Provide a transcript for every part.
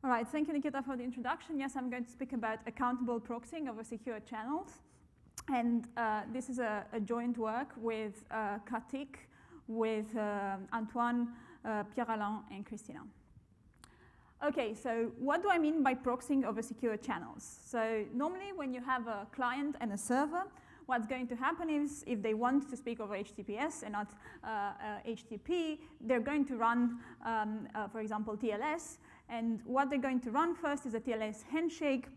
All right, thank you, Nikita, for the introduction. Yes, I'm going to speak about accountable proxying over secure channels. And this is a joint work with Kartik, with Antoine, Pierre-Alain, and Christina. Okay, so what do I mean by proxying over secure channels? So normally when you have a client and a server, what's going to happen is if they want to speak over HTTPS and not HTTP, they're going to run, for example, TLS. And what they're going to run first is a TLS handshake.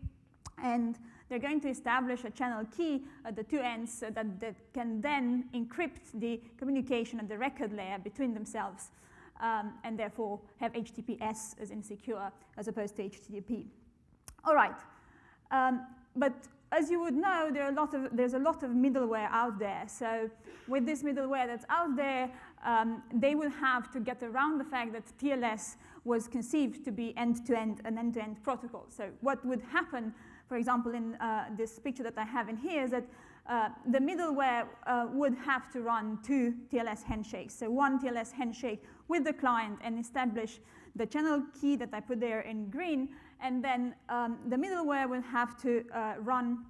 And they're going to establish a channel key at the two ends so that they can then encrypt the communication at the record layer between themselves and therefore have HTTPS as insecure as opposed to HTTP. All right, but as you would know, there's a lot of middleware out there. So with this middleware that's out there, they will have to get around the fact that TLS was conceived to be end-to-end, an end-to-end protocol. So what would happen, for example, in this picture that I have in here, is that the middleware would have to run two TLS handshakes. So one TLS handshake with the client and establish the channel key that I put there in green, and then the middleware will have to run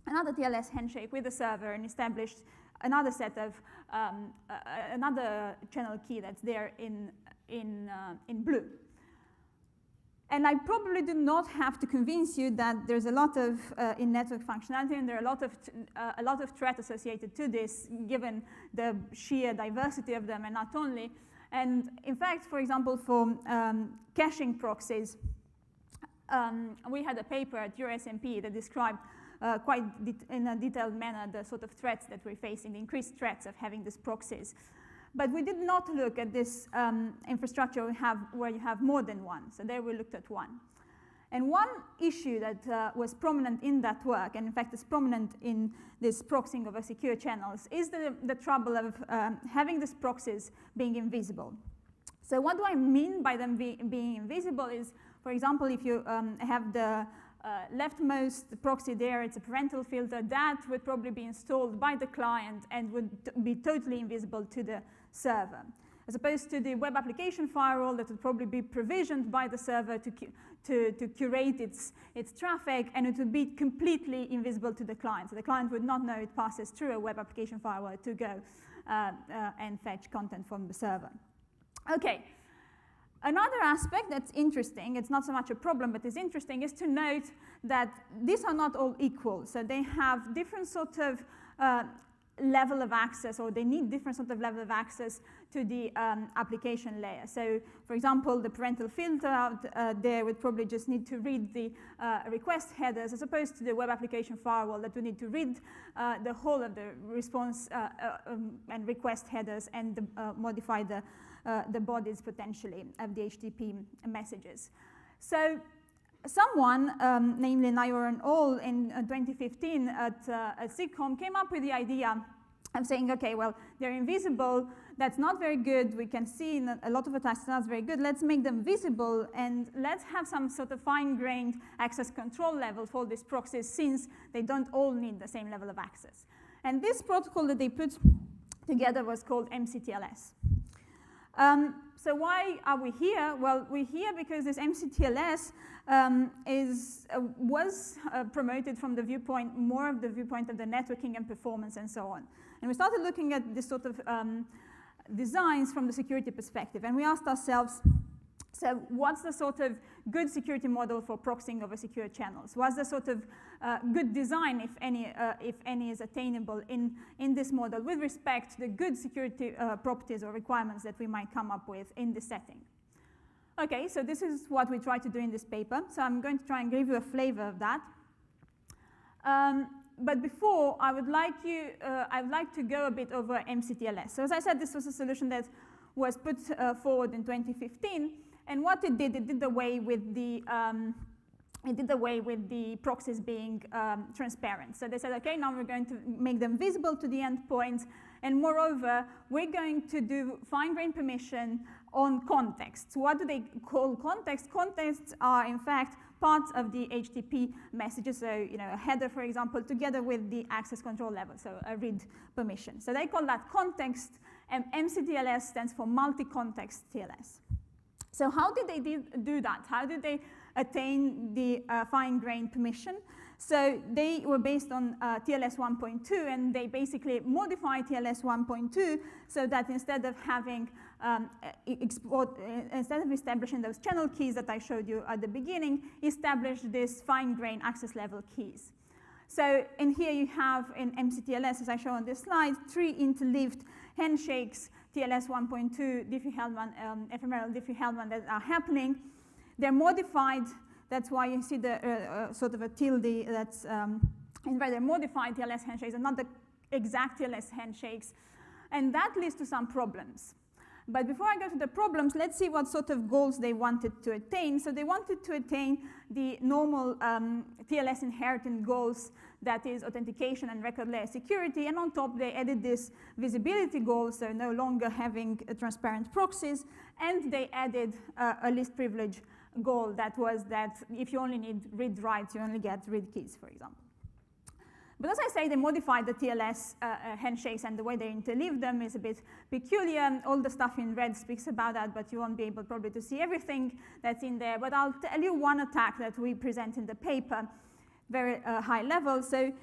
another TLS handshake with the server and establish another set of another channel key that's there in blue. And I probably do not have to convince you that there's a lot of in-network functionality, and there are a lot of threat associated to this, given the sheer diversity of them, and not only. And in fact, for example, for caching proxies, we had a paper at EuroSMP that described quite in a detailed manner the sort of threats that we're facing, the increased threats of having these proxies. But we did not look at this infrastructure where you have more than one. So there we looked at one. And one issue that was prominent in that work, and in fact is prominent in this proxying over secure channels, is the trouble of having these proxies being invisible. So what do I mean by them being invisible is, for example, if you have the leftmost proxy there, it's a parental filter, that would probably be installed by the client and would be totally invisible to the server, as opposed to the web application firewall that would probably be provisioned by the server to curate its traffic, and it would be completely invisible to the client. So the client would not know it passes through a web application firewall to go and fetch content from the server. Okay. Another aspect that's interesting, it's not so much a problem, but is interesting, is to note that these are not all equal. So they have different sort of level of access, or they need different sort of level of access to the application layer. So, for example, the parental filter out there would probably just need to read the request headers, as opposed to the web application firewall that would need to read the whole of the response and request headers and modify the bodies potentially of the HTTP messages. So someone, namely Ioana and all in 2015 at SIGCOMM, came up with the idea of saying, okay, well, they're invisible, that's not very good, we can see in a lot of attacks that's not very good, let's make them visible, and let's have some sort of fine-grained access control level for these proxies, since they don't all need the same level of access. And this protocol that they put together was called mcTLS. So why are we here? Well, we're here because this mcTLS was promoted from the viewpoint, more of the viewpoint of the networking and performance and so on. And we started looking at this sort of designs from the security perspective, and we asked ourselves, so what's the sort of good security model for proxying over secure channels? What's the sort of good design, if any is attainable in this model with respect to the good security properties or requirements that we might come up with in this setting? Okay, so this is what we try to do in this paper. So I'm going to try and give you a flavor of that. But before, I would like to go a bit over mcTLS. So as I said, this was a solution that was put forward in 2015. And what it did away with the proxies being transparent. So they said, okay, now we're going to make them visible to the endpoints, and moreover, we're going to do fine-grained permission on contexts. What do they call contexts? Contexts are, in fact, parts of the HTTP messages, so a header, for example, together with the access control level, so a read permission. So they call that context, and mcTLS stands for multi-context TLS. So how did they do that? How did they attain the fine-grained permission. So they were based on TLS 1.2, and they basically modified TLS 1.2 so that instead of having instead of establishing those channel keys that I showed you at the beginning, established these fine-grained access level keys. So in here you have in mcTLS, as I show on this slide, 3 interleaved handshakes, TLS 1.2, Diffie-Hellman, ephemeral Diffie-Hellman that are happening. They're modified. That's why you see the sort of a tilde that's in rather modified TLS handshakes and not the exact TLS handshakes. And that leads to some problems. But before I go to the problems, let's see what sort of goals they wanted to attain. So they wanted to attain the normal TLS inheritance goals, that is authentication and record layer security. And on top, they added this visibility goal, so no longer having transparent proxies. And they added a least privilege goal that was that if you only need read writes, you only get read keys, for example. But as I say, they modified the TLS handshakes, and the way they interleave them is a bit peculiar. All the stuff in red speaks about that, but you won't be able probably to see everything that's in there. But I'll tell you one attack that we present in the paper, very high level. So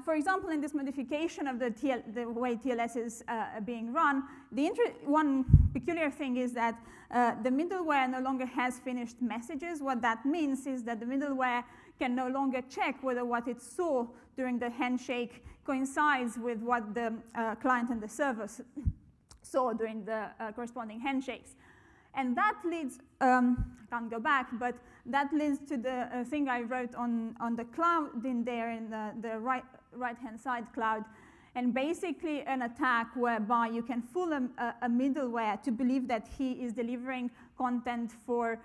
for example, in this modification of the way TLS is being run, one peculiar thing is that the middleware no longer has finished messages. What that means is that the middleware can no longer check whether what it saw during the handshake coincides with what the client and the server saw during the corresponding handshakes. And that leads, I can't go back, but that leads to the thing I wrote on the cloud in there, in the right-hand side cloud, and basically an attack whereby you can fool a middleware to believe that he is delivering content for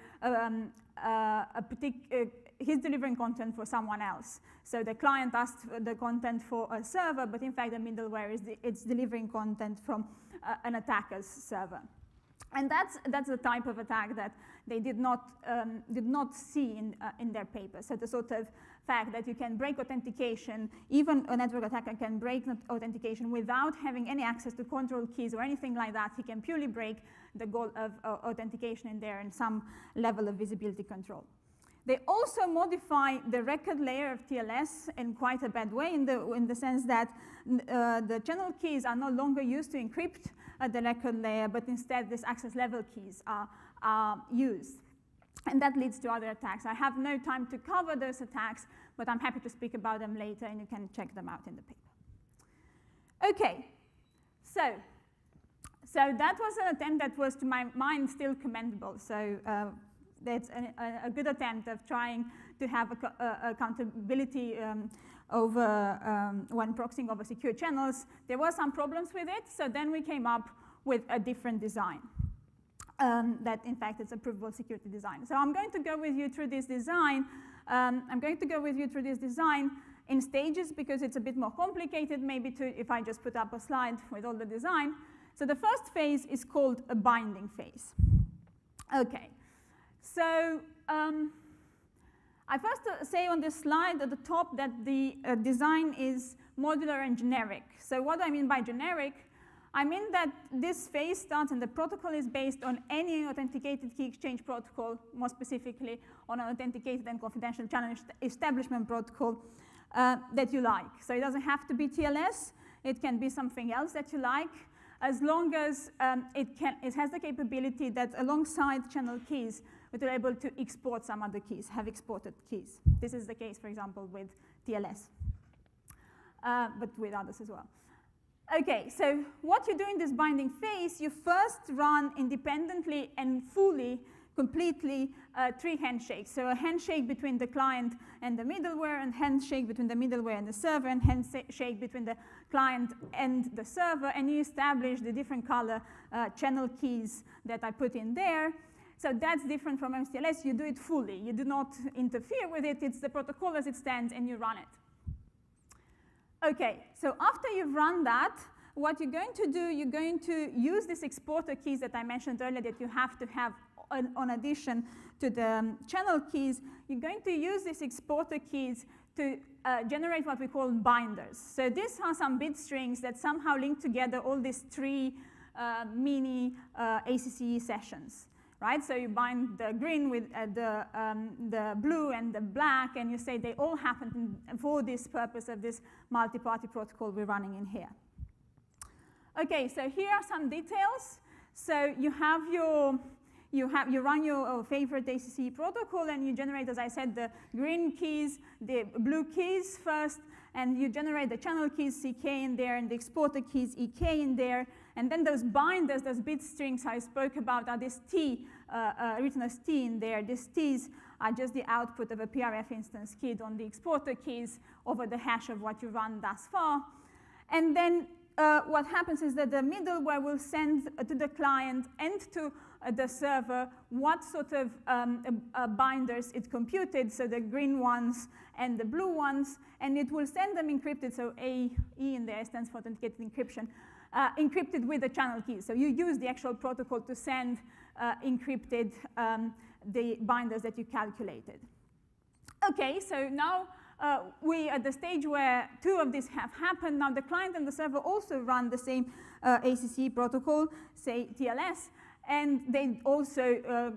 he's delivering content for someone else. So the client asked the content for a server, but in fact the middleware it's delivering content from an attacker's server. And that's the type of attack that they did not see in their paper. So the sort of fact that you can break authentication, even a network attacker can break authentication without having any access to control keys or anything like that. He can purely break the goal of authentication in there and some level of visibility control. They also modify the record layer of TLS in quite a bad way, in the sense that the channel keys are no longer used to encrypt the record layer, but instead these access level keys are used. And that leads to other attacks. I have no time to cover those attacks, but I'm happy to speak about them later, and you can check them out in the paper. Okay, so that was an attempt that was, to my mind, still commendable. So that's a good attempt of trying to have accountability over when proxying over secure channels. There were some problems with it, so then we came up with a different design. That, in fact, it's a provable security design. So I'm going to go with you through this design. In stages, because it's a bit more complicated maybe if I just put up a slide with all the design. So the first phase is called a binding phase. Okay. So I first say on this slide at the top that the design is modular and generic. So what do I mean by generic? I mean that this phase starts and the protocol is based on any authenticated key exchange protocol, more specifically on an authenticated and confidential channel establishment protocol that you like. So it doesn't have to be TLS. It can be something else that you like, as long as it has the capability that alongside channel keys, it will be able to export some other keys, have exported keys. This is the case, for example, with TLS, but with others as well. Okay, so what you do in this binding phase, you first run independently and fully, completely 3 handshakes. So a handshake between the client and the middleware, and handshake between the middleware and the server, and handshake between the client and the server, and you establish the different color channel keys that I put in there. So that's different from mcTLS. You do it fully. You do not interfere with it. It's the protocol as it stands, and you run it. Okay, so after you've run that, what you're going to do, you're going to use these exporter keys that I mentioned earlier that you have to have on addition to the channel keys. You're going to use these exporter keys to generate what we call binders. So these are some bit strings that somehow link together all these 3 mini ACCE sessions. right? So you bind the green with the blue and the black, and you say they all happen for this purpose of this multi-party protocol we're running in here. Okay, so here are some details. So you have your you run your favorite ACC protocol, and you generate, as I said, the green keys, the blue keys first, and you generate the channel keys CK in there, and the exporter keys EK in there, and then those binders, those bit strings I spoke about, are this T, written as T in there. These T's are just the output of a PRF instance keyed on the exporter keys over the hash of what you run thus far. And then what happens is that the middleware will send to the client and to the server what sort of binders it computed, so the green ones and the blue ones, and it will send them encrypted, so AE in there stands for authenticated encryption, encrypted with the channel keys. So you use the actual protocol to send encrypted the binders that you calculated. Okay, so now we're at the stage where two of these have happened. Now the client and the server also run the same ACC protocol, say TLS, and they also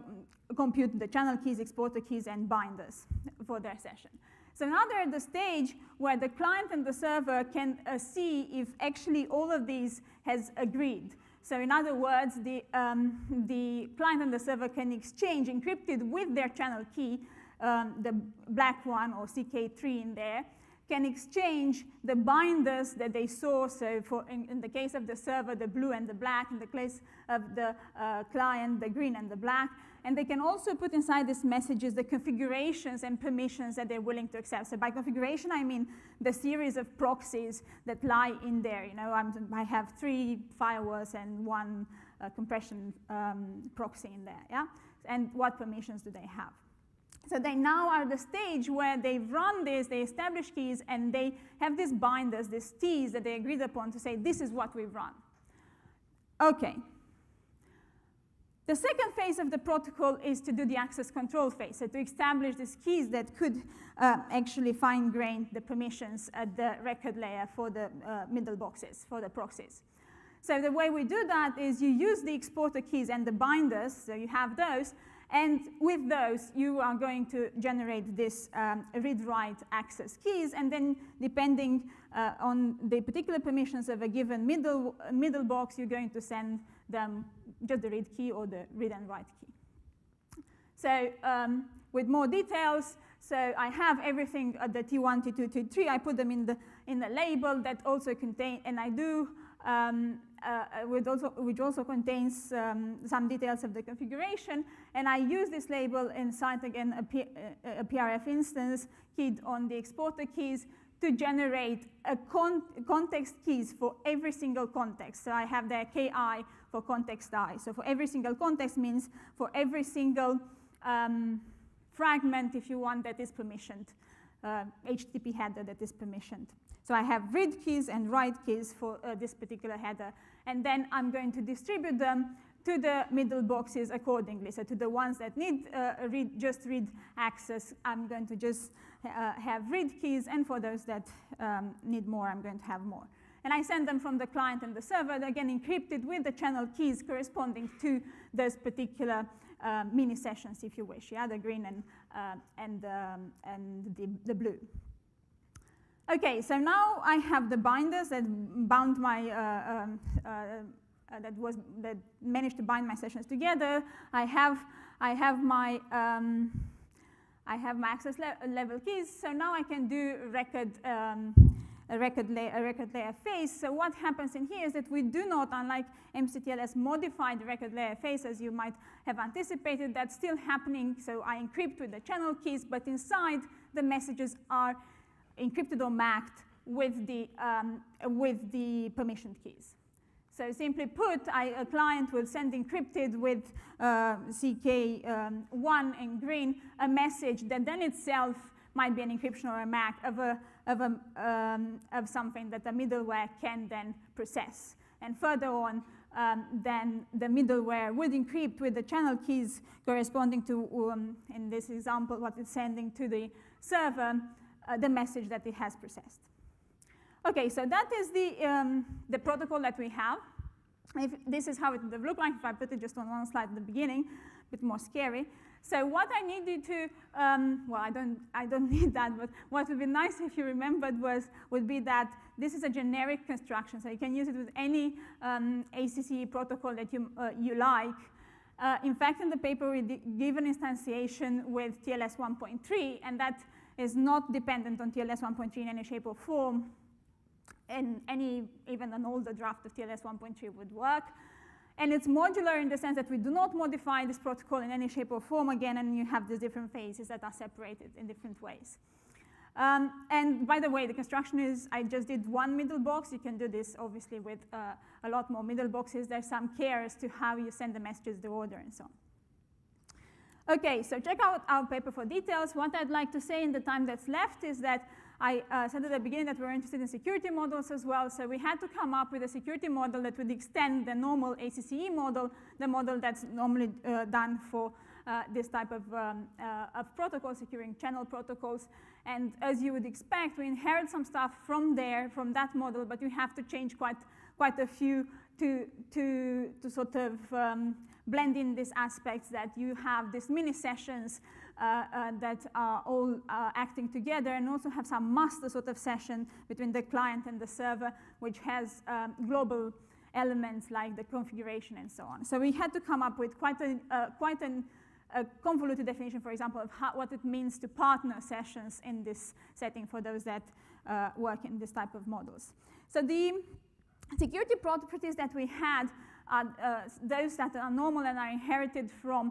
compute the channel keys, exporter keys, and binders for their session. So now they're at the stage where the client and the server can see if actually all of these has agreed. So in other words, the client and the server can exchange encrypted with their channel key, the black one or CK3 in there, can exchange the binders that they saw. So in the case of the server, the blue and the black, in the case of the client, the green and the black. And they can also put inside these messages the configurations and permissions that they're willing to accept. So by configuration, I mean the series of proxies that lie in there. You know, I have 3 firewalls and 1 compression proxy in there, yeah? And what permissions do they have? So they now are at the stage where they've run this, they establish keys, and they have these binders, these T's that they agreed upon to say, this is what we've run. Okay. The second phase of the protocol is to do the access control phase, so to establish these keys that could actually fine-grain the permissions at the record layer for the middle boxes, for the proxies. So the way we do that is you use the exporter keys and the binders, so you have those, and with those, you are going to generate this read-write access keys, and then depending on the particular permissions of a given middle box, you're going to send them just the read key or the read and write key. So with more details, so I have everything at the T1, T2, T3. I put them in the label that also contain, and I do which also contains some details of the configuration, and I use this label inside again a PRF instance keyed on the exporter keys to generate a context keys for every single context. So I have the KI for context I. So for every single context means for every single fragment, if you want, that is permissioned, HTTP header that is permissioned. So I have read keys and write keys for this particular header, and then I'm going to distribute them to the middle boxes accordingly. So to the ones that need just read access, I'm going to just have read keys, and for those that need more, I'm going to have more. And I send them from the client and the server, again encrypted with the channel keys corresponding to those particular mini sessions, if you wish, yeah, the green and the blue. Okay, so now I have the binders that bound my that managed to bind my sessions together. I have my access level keys. So now I can do a record layer phase. So what happens in here is that we do not, unlike mcTLS, modify the record layer phase as you might have anticipated. That's still happening. So I encrypt with the channel keys, but inside the messages are encrypted or macked with the permissioned keys. So simply put, a client will send encrypted with CK1 in green a message that then itself might be an encryption or a mack of something that the middleware can then process. And further on, then the middleware would encrypt with the channel keys corresponding to, in this example, what it's sending to the server, the message that it has processed. Okay, so that is the protocol that we have. This is how it would look like if I put it just on one slide at the beginning. bit more scary. So what I need you to, well, I don't need that, but what would be nice if you remembered would be that this is a generic construction, so you can use it with any ACCE protocol that you like. In fact, in the paper, we give an instantiation with TLS 1.3, and that is not dependent on TLS 1.3 in any shape or form. And even an older draft of TLS 1.3 would work. And it's modular in the sense that we do not modify this protocol in any shape or form again, and you have these different phases that are separated in different ways. And by the way, the construction is, I just did one middle box. You can do this, obviously, with a lot more middle boxes. There's some care as to how you send the messages, the order, and so on. OK, so check out our paper for details. What I'd like to say in the time that's left is that I said at the beginning that we're interested in security models as well. So we had to come up with a security model that would extend the normal ACCE model, the model that's normally done for this type of protocol, securing channel protocols. And as you would expect, we inherit some stuff from there, from that model, but we have to change quite a few to sort of blend in these aspects, that you have these mini sessions that are all acting together, and also have some master sort of session between the client and the server, which has global elements like the configuration and so on. So we had to come up with quite a convoluted definition, for example, of what it means to partner sessions in this setting for those that work in this type of models. So the security properties that we had are those that are normal and are inherited from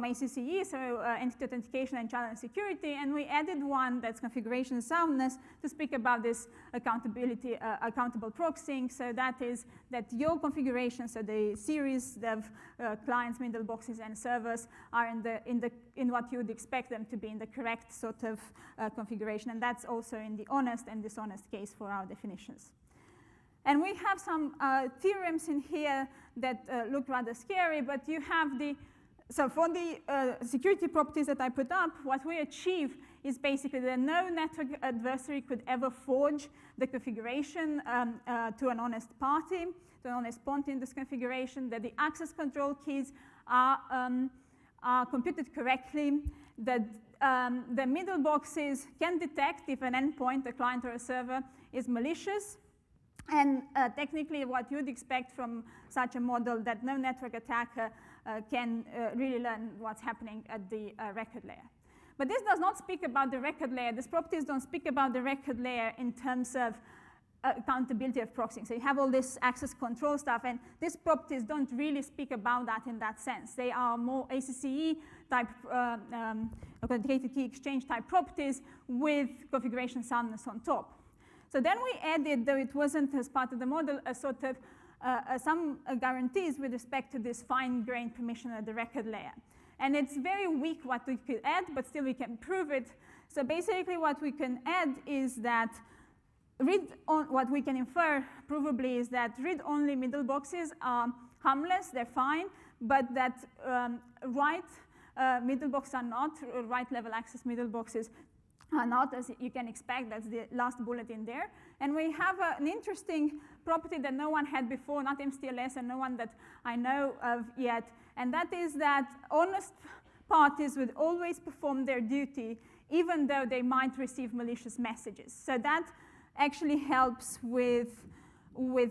ACCE, so entity authentication and channel security, and we added one that's configuration soundness to speak about this accountability, accountable proxying. So that is that your configuration, so the series of clients, middle boxes, and servers are in what you would expect them to be, in the correct sort of configuration, and that's also in the honest and dishonest case for our definitions. And we have some theorems in here that look rather scary, but you have the so for the security properties that I put up, what we achieve is basically that no network adversary could ever forge the configuration to an honest party, to an honest point in this configuration, that the access control keys are computed correctly, that the middle boxes can detect if an endpoint, a client or a server, is malicious. And technically, what you'd expect from such a model, that no network attacker can really learn what's happening at the record layer. But this does not speak about the record layer. These properties don't speak about the record layer in terms of accountability of proxying. So you have all this access control stuff, and these properties don't really speak about that in that sense. They are more ACCE type authenticated key exchange type properties with configuration soundness on top. So then we added, though it wasn't as part of the model, a sort of some guarantees with respect to this fine-grained permission at the record layer. And it's very weak what we could add, but still we can prove it. So basically what we can add is that what we can infer provably is that read-only middle boxes are harmless, they're fine, but that write middle boxes are not, write-level access middle boxes are not, as you can expect. That's the last bullet in there. And we have an interesting property that no one had before, not mcTLS, and no one that I know of yet, and that is that honest parties would always perform their duty, even though they might receive malicious messages. So that actually helps with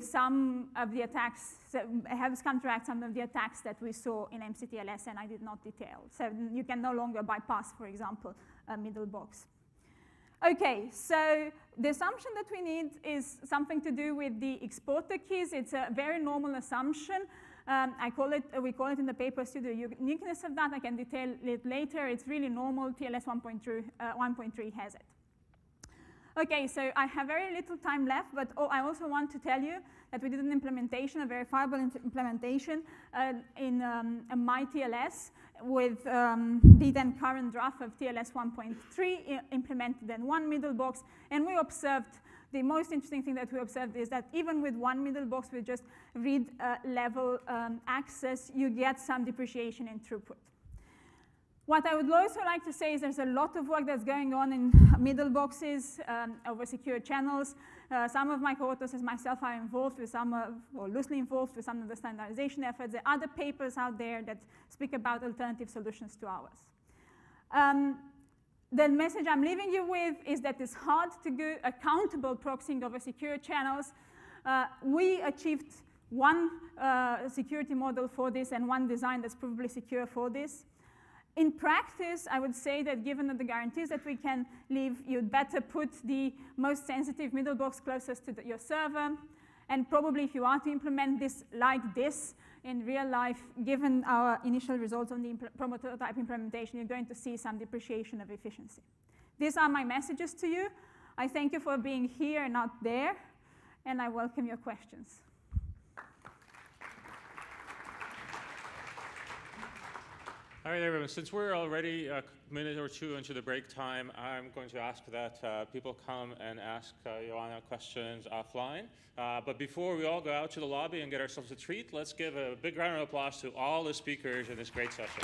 some of the attacks, so helps counteract some of the attacks that we saw in mcTLS, and I did not detail. So you can no longer bypass, for example, a middle box. OK, so the assumption that we need is something to do with the exporter keys. It's a very normal assumption. We call it in the paper to the uniqueness of that. I can detail it later. It's really normal. TLS 1.3 has it. OK, so I have very little time left, but I also want to tell you that we did an implementation, a verifiable implementation in mcTLS with the then current draft of TLS 1.3 implemented in one middle box. And we observed, the most interesting thing that we observed is that even with one middle box with just read level access, you get some depreciation in throughput. What I would also like to say is there's a lot of work that's going on in middle boxes, oversecured channels. Some of my co-authors and myself are involved with some of, or loosely involved with some of the standardization efforts. There are other papers out there that speak about alternative solutions to ours. The message I'm leaving you with is that it's hard to do accountable proxying over secure channels. We achieved one security model for this and one design that's probably secure for this. In practice, I would say that given the guarantees that we can leave, you'd better put the most sensitive middle box closest to your server. And probably if you are to implement this like this in real life, given our initial results on the prototype implementation, you're going to see some depreciation of efficiency. These are my messages to you. I thank you for being here and not there, and I welcome your questions. All right, everyone, since we're already a minute or two into the break time, I'm going to ask that people come and ask Ioana questions offline. But before we all go out to the lobby and get ourselves a treat, let's give a big round of applause to all the speakers in this great session.